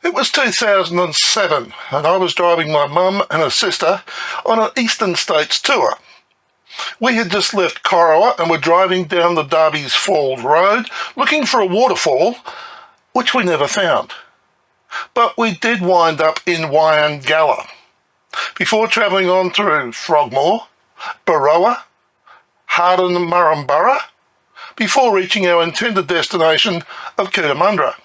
It was 2007 and I was driving my mum and her sister on an Eastern States tour. We had just left Cowra and were driving down the Darby's Falls Road looking for a waterfall, which we never found. But we did wind up in Wyangala before travelling on through Frogmore, Boorowa, Harden and Murrumburrah, before reaching our intended destination of Cootamundra,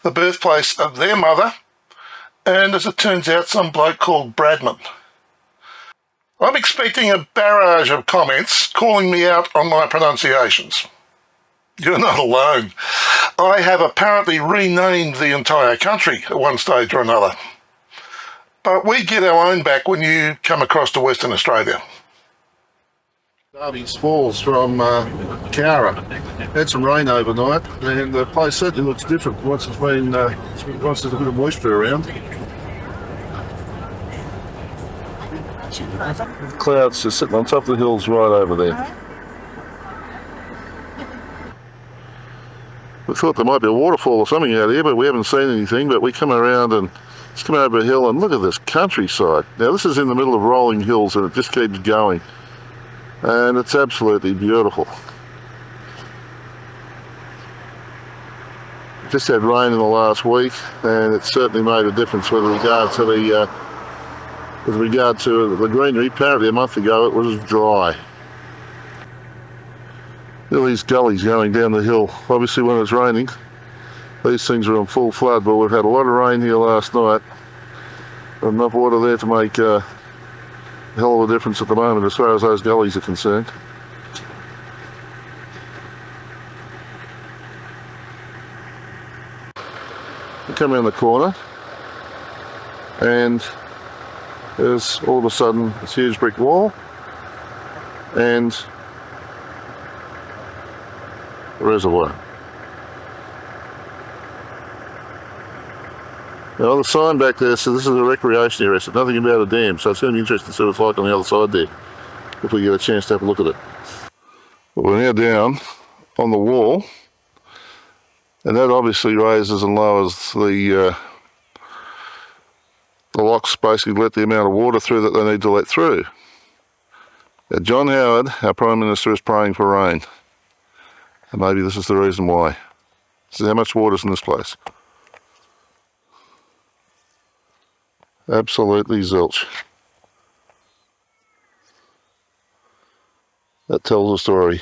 the birthplace of their mother, and as it turns out, some bloke called Bradman. I'm expecting a barrage of comments calling me out on my pronunciations. You're not alone. I have apparently renamed the entire country at one stage or another. But we get our own back when you come across to Western Australia. Darby's Falls from Cowra. Had some rain overnight and the place certainly looks different once there's a bit of moisture around. The clouds just sitting on top of the hills right over there. We thought there might be a waterfall or something out here, but we haven't seen anything. But we come around and just come over a hill and look at this countryside. Now this is in the middle of rolling hills and it just keeps going. And it's absolutely beautiful. Just had rain in the last week and it certainly made a difference with regard to the greenery. Apparently a month ago it was dry. All these gullies going down the hill. Obviously when it's raining these things are in full flood, but we've had a lot of rain here last night. Enough water there to make a hell of a difference at the moment as far as those gullies are concerned. We come around the corner and there's all of a sudden this huge brick wall and a reservoir. Now the sign back there says this is a recreation area, so nothing about a dam, so it's going to be interesting to see what it's like on the other side there if we get a chance to have a look at it. Well, we're now down on the wall and that obviously raises and lowers the locks, basically let the amount of water through that they need to let through. Now, John Howard, our Prime Minister, is praying for rain. And maybe this is the reason why. This is how much water's in this place. Absolutely zilch. That tells a story.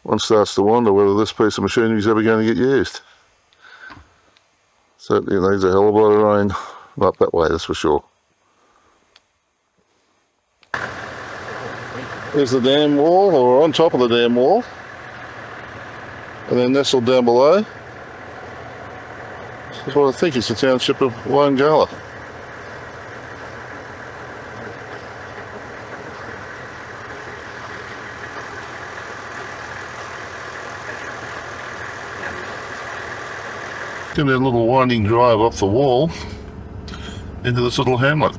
One starts to wonder whether this piece of machinery is ever going to get used. Certainly it needs a hell of a lot of rain. Not that way, that's for sure. There's the dam wall, or on top of the dam wall. And then nestled down below is what I think is the township of Wyangala. Give me a little winding drive off the wall into this little hamlet.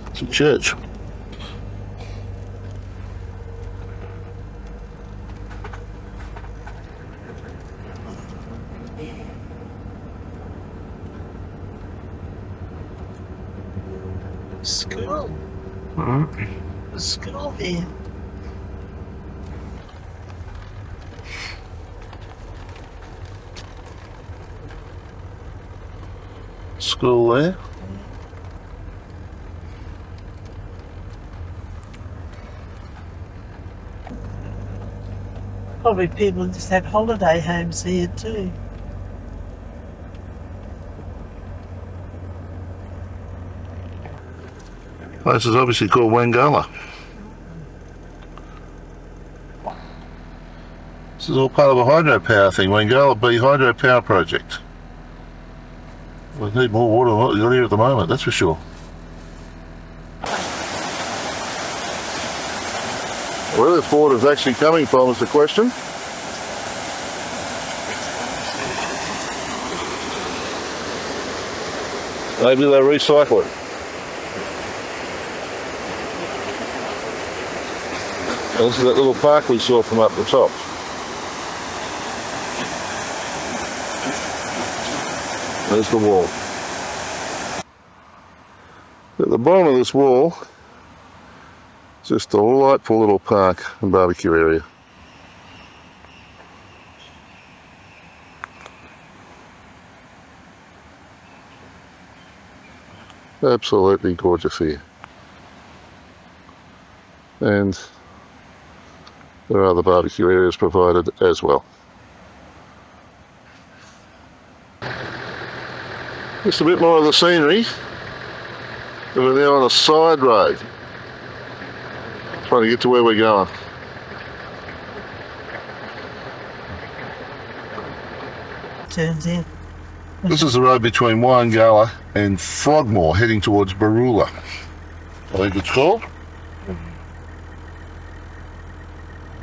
It's a church. School. The school there. School there. Probably people just had holiday homes here too. Place is obviously called Wyangala. This is all part of a hydropower thing, Wyangala B hydropower project. We need more water than what we've got here at the moment, that's for sure. Where this water is actually coming from is the question. Maybe they recycle it. This is that little park we saw from up the top. There's the wall. At the bottom of this wall, just a delightful little park and barbecue area. Absolutely gorgeous here. And there are other barbecue areas provided as well. Just a bit more of the scenery. We're now on a side road. Trying to get to where we're going. Turns in. This is the road between Wyangala and Frogmore, heading towards Boorowa, I think it's called.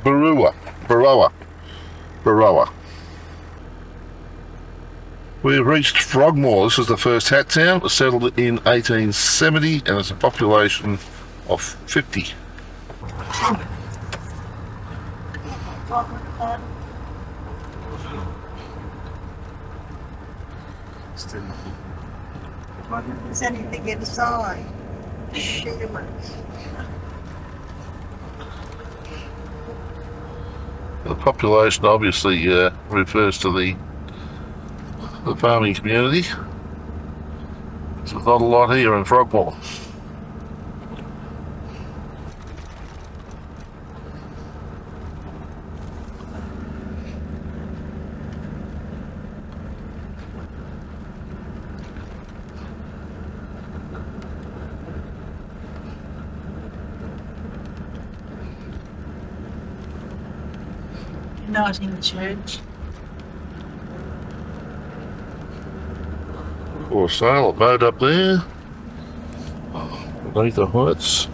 Boorowa. We have reached Frogmore. This is the first hat town. It was settled in 1870 and it's a population of 50. Is anything inside? Shivers. The population obviously refers to the farming community. There's not a lot here in Frogmore. Uniting Church. For sale, a boat up there. Beneath the heights.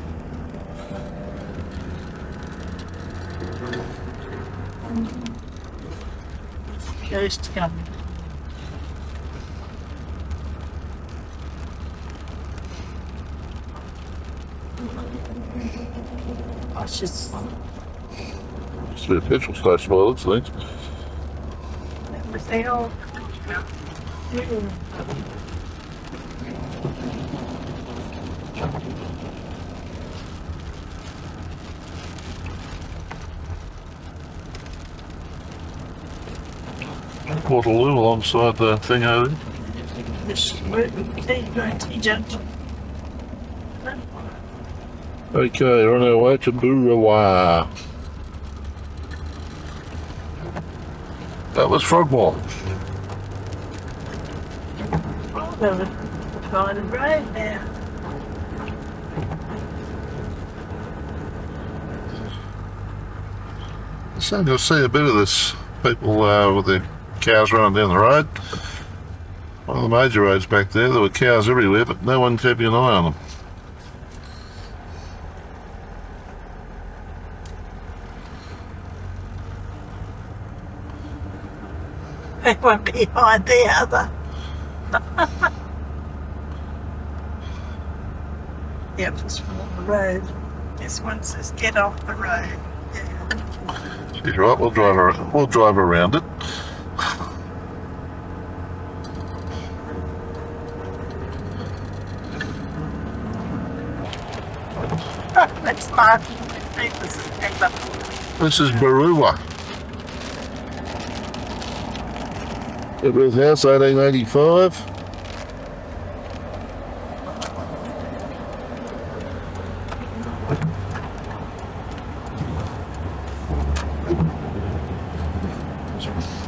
Ghost coming. I should. Used to be a petrol station by the looks of things. That was the old. Portaloo alongside the thing over there. This T-junction. Okay, we're on our way to Boorowa. That was Frogmore. Well, we're trying to road now. I'm starting to see a bit of this. People with their cows running down the road. One of the major roads back there were cows everywhere, but no one keeping an eye on them. One behind the other. Yep, it's from the road. This one says get off the road. Yeah. She's right, we'll drive around it. That's Mark. This is Boorowa. Edward House, 1885.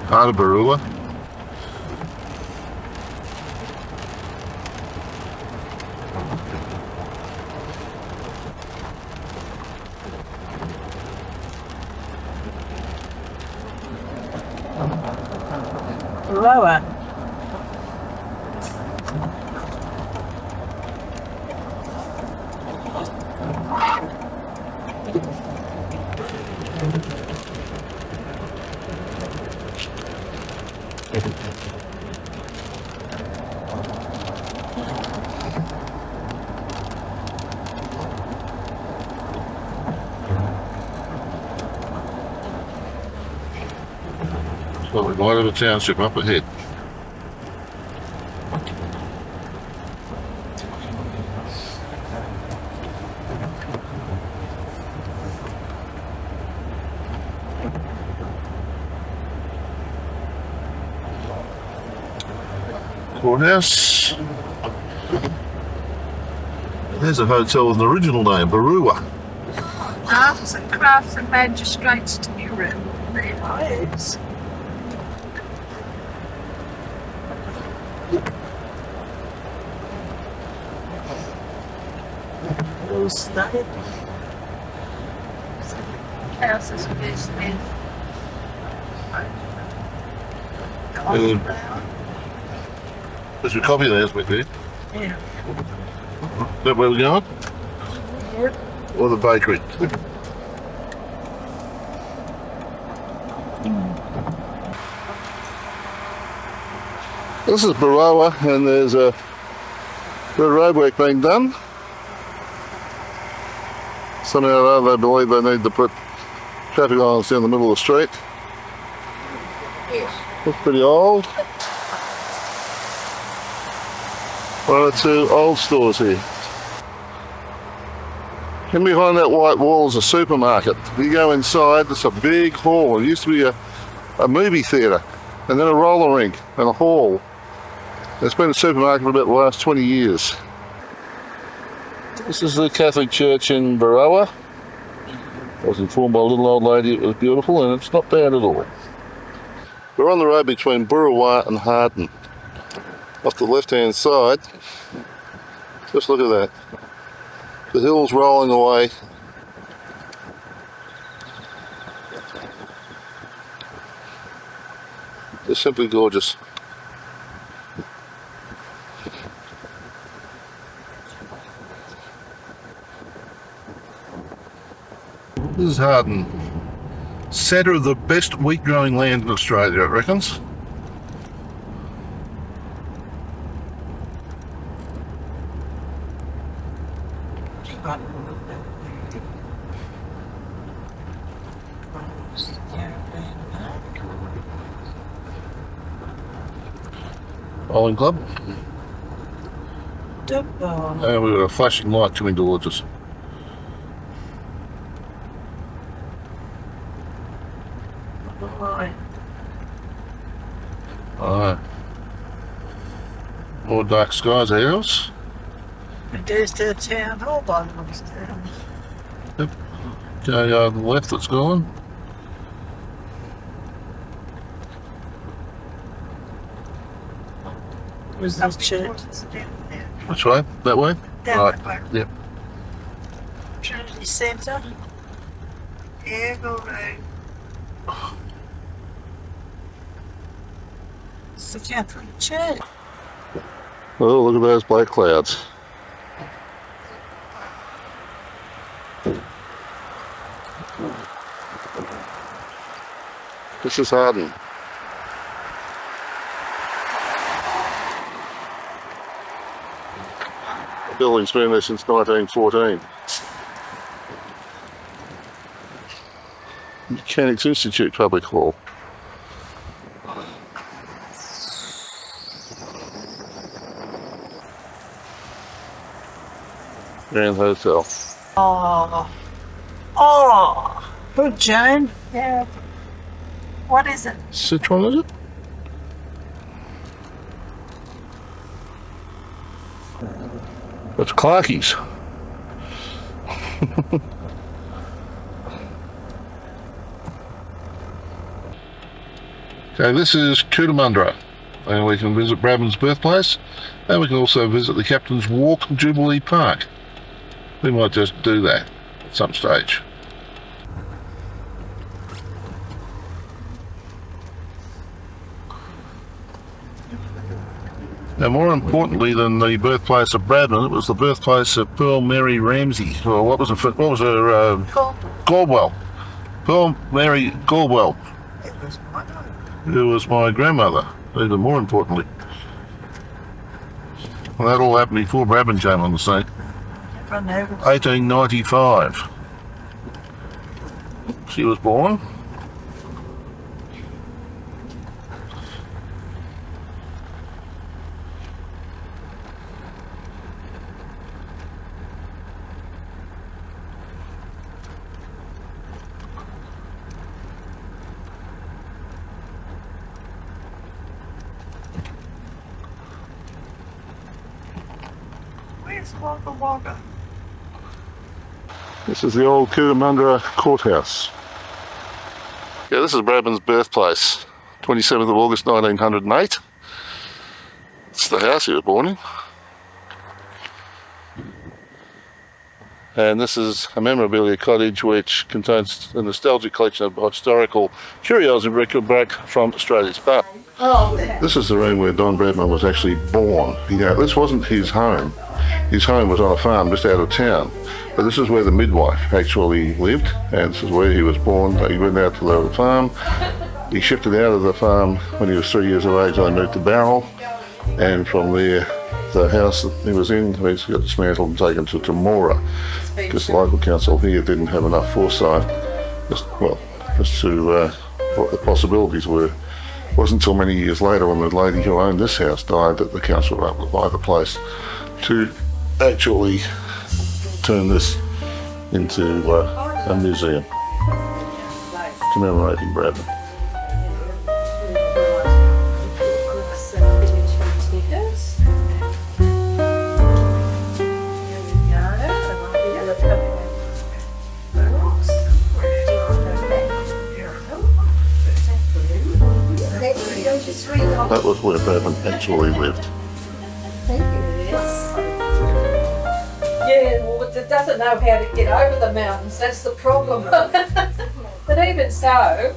Part of Boorowa. Lower. Well, we might have a township up ahead. Courthouse. There's a hotel with an original name, Boorowa. Arts and Crafts and Magistrates to be room. There it is. Those that houses are this in. There's a copy there, as we did. Yeah. Is that where we're going? Yep. Or the bakery? This is Boorowa, and there's a bit of roadwork being done. Somehow or other they believe they need to put traffic islands down the middle of the street. Yes. Looks pretty old. One or two old stores here. And behind that white wall is a supermarket. If you go inside, it's a big hall. It used to be a movie theatre, and then a roller rink and a hall. It's been a supermarket for about the last 20 years. This is the Catholic Church in Boorowa. I was informed by a little old lady it was beautiful, and it's not bad at all. We're on the road between Boorowa and Harden. Off the left-hand side, just look at that. The hills rolling away. They're simply gorgeous. This is Harden. Centre of the best wheat growing land in Australia, it reckons. Bowling club. And we've got a flashing light coming towards us. More dark skies house. And there's the town hall by the looks of it. Yep. Okay, on the left it's gone. Was this church? Which way? That way? Down Right. that way. Yep. Trinity Centre. Airville Road. It's the Catholic Church. Oh, look at those black clouds. This is Harden. The building's been there since 1914. Mechanics Institute Public Hall. Grand Hotel. Oh, good, Jane. Yeah. What is it? Citron, is it? That's Clarkie's. Okay, this is Cootamundra, and we can visit Bradman's birthplace, and we can also visit the Captain's Walk, Jubilee Park. We might just do that at some stage. Now, more importantly than the birthplace of Bradman, it was the birthplace of Pearl Mary Ramsay, or what was her? Caldwell. Pearl Mary Caldwell, It was my who was my grandmother, even more importantly. Well, that all happened before Bradman came on the scene. 1895. She was born. It's Wagga Wagga. This is the old Cootamundra courthouse. Yeah, this is Bradman's birthplace, 27th of August 1908. It's the house he was born in. And this is a memorabilia cottage which contains a nostalgic collection of historical curios and bric-a-brac from Australia's past. This is the room where Don Bradman was actually born. You know, this wasn't his home. His home was on a farm just out of town. But this is where the midwife actually lived, and this is where he was born. He went out to the farm. He shifted out of the farm when he was 3 years of age. I moved to Barrel, and from there, the house that he was in eventually got dismantled and taken to Cowra, because the local council here didn't have enough foresight as to what the possibilities were. It wasn't until many years later, when the lady who owned this house died, that the council were able to buy the place to actually turn this into a museum commemorating Bradman. That was where Bradman actually lived. Yeah, well, it doesn't know how to get over the mountains, that's the problem. But even so,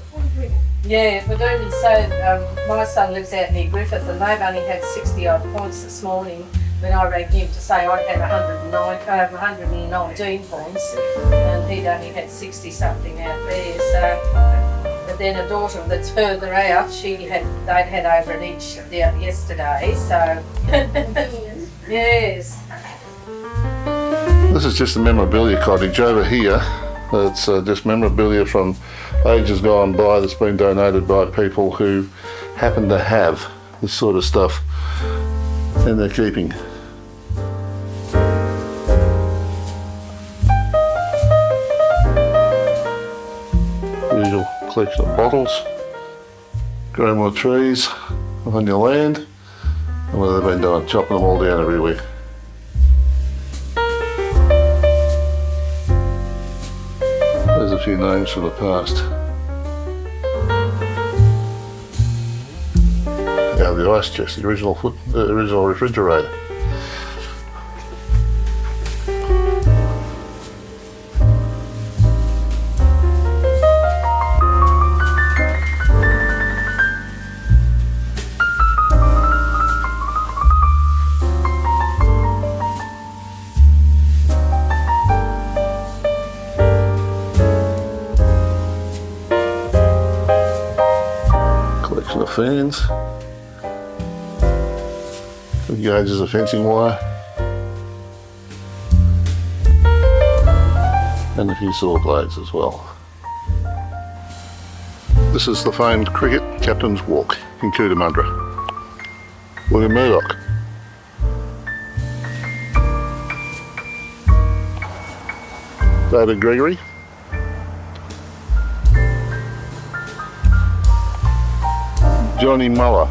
my son lives out near Griffith, and they've only had 60 odd points this morning when I rang him to say I'd had 119 points, and he'd only had 60 something out there. So, but then a daughter that's further out, they'd had over an inch yesterday, so yes. This is just a memorabilia cottage over here. It's just memorabilia from ages gone by that's been donated by people who happen to have this sort of stuff in their keeping. Usual collection of bottles, growing more trees on your land, and what they've been doing, chopping them all down everywhere. There's a few names from the past. Out of the ice chest, the original refrigerator. Collection of fans, with gauges of fencing wire, and a few saw blades as well. This is the famed cricket captain's walk in Cootamundra. William Murdoch. David Gregory. Johnny Muller,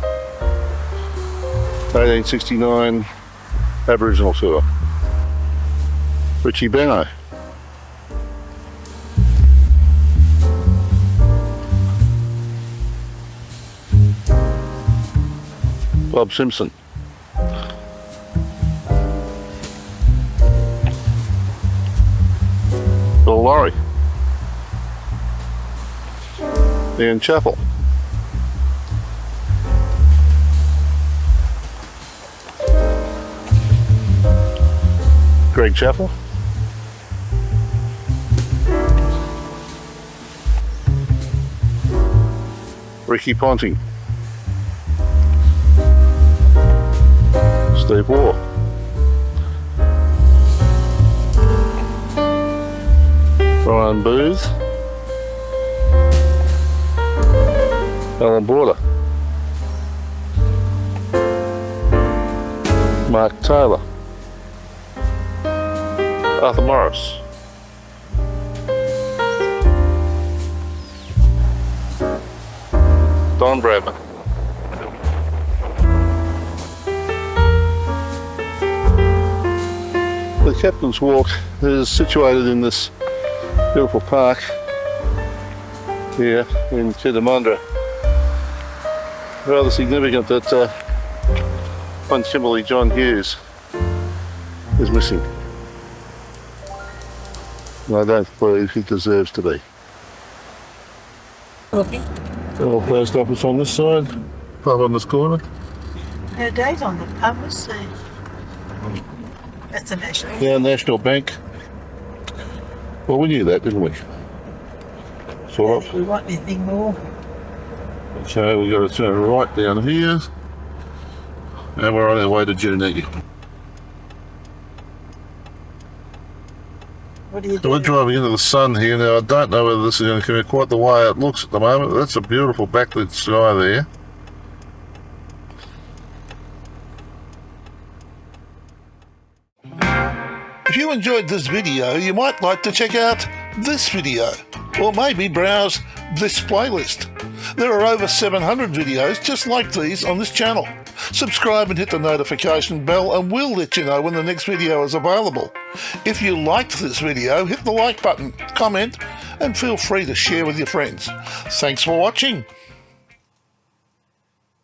1869 Aboriginal tour. Richie Benno. Bob Simpson. Bill Laurie. Ian Chappell. Greg Chappell. Ricky Ponting. Steve Waugh. Brian Booth. Alan Border. Mark Taylor. Arthur Morris. Don Bradman. Captain's Walk is situated in this beautiful park here in Cootamundra. Rather significant that one Kimberley John Hughes is missing. And I don't believe he deserves to be. Little post office on this side, pub on this corner. No date on the pub, let's see. That's a national. Yeah, National Bank. Well, we knew that, didn't we? Sort If of. we want anything more. Okay, we've got to turn right down here. And we're on our way to Junegi. What do you So do? we're driving into the sun here now. I don't know whether this is going to come out quite the way it looks at the moment. That's a beautiful backlit sky there. If you enjoyed this video, you might like to check out this video, or maybe browse this playlist. There are over 700 videos just like these on this channel. Subscribe and hit the notification bell and we'll let you know when the next video is available. If you liked this video, hit the like button, comment, and feel free to share with your friends. Thanks for watching.